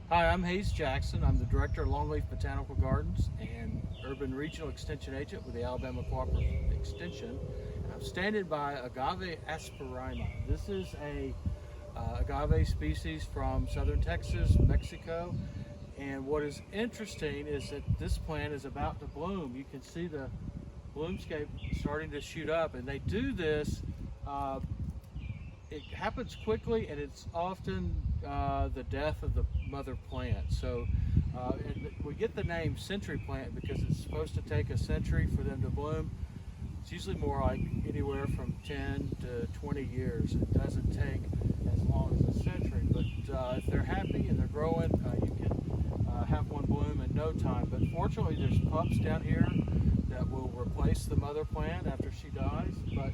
Hi, I'm Hayes Jackson. I'm the Director of Longleaf Botanical Gardens and Urban Regional Extension Agent with the Alabama Cooperative Extension. And I'm standing by Agave asperima. This is a agave species from southern Texas, Mexico. And what is interesting is that this plant is about to bloom. You can see the bloomscape starting to shoot up, and they do this it happens quickly, and it's often the death of the mother plant. So we get the name century plant because it's supposed to take a century for them to bloom. It's usually more like anywhere from 10 to 20 years. It doesn't take as long as a century, but if they're happy and they're growing, you can have one bloom in no time. But fortunately, there's pups down here that will replace the mother plant after she dies. But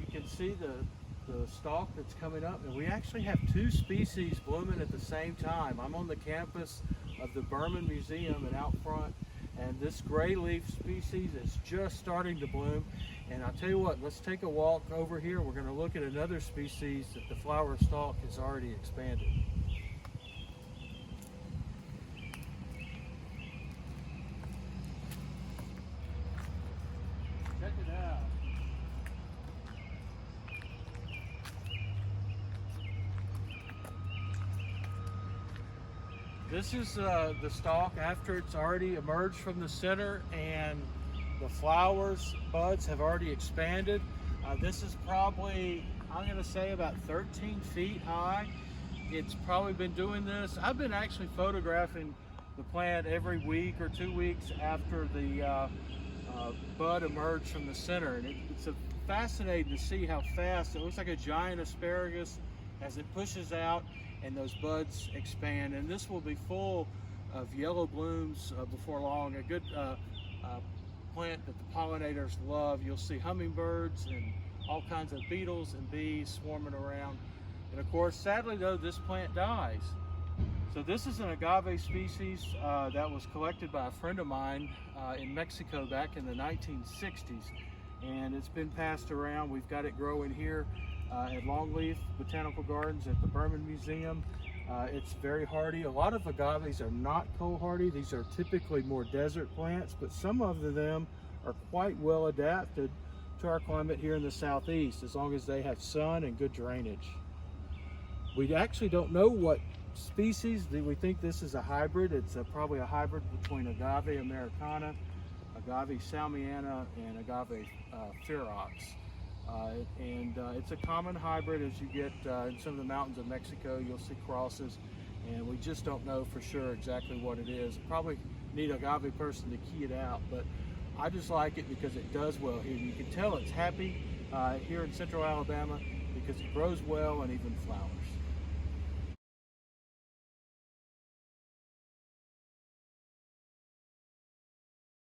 you can see the stalk that's coming up, and we actually have two species blooming at the same time. I'm on the campus of the Berman Museum and out front, and this gray leaf species is just starting to bloom. And I'll tell you what, let's take a walk over here. We're going to look at another species that the flower stalk has already expanded. Check it out. This is the stalk after it's already emerged from the center and the flowers, buds have already expanded. This is probably, I'm going to say, about 13 feet high. It's probably been doing this. I've been actually photographing the plant every week or 2 weeks after the bud emerged from the center. And it's fascinating to see how fast, it looks like a giant asparagus as it pushes out and those buds expand, and this will be full of yellow blooms before long. A good plant that the pollinators love. You'll see hummingbirds and all kinds of beetles and bees swarming around. And of course, sadly though, this plant dies. So this is an agave species that was collected by a friend of mine in Mexico back in the 1960s, and it's been passed around. We've got it growing here at Longleaf Botanical Gardens at the Berman Museum. It's very hardy. A lot of agaves are not cold hardy. These are typically more desert plants, but some of them are quite well adapted to our climate here in the southeast, as long as they have sun and good drainage. We actually don't know what species. We think this is a hybrid. It's probably a hybrid between Agave americana, Agave salmiana, and Agave ferox. It's a common hybrid. As you get in some of the mountains of Mexico, you'll see crosses, and we just don't know for sure exactly what it is. Probably need an agave person to key it out, but I just like it because it does well here. You can tell it's happy here in central Alabama because it grows well and even flowers.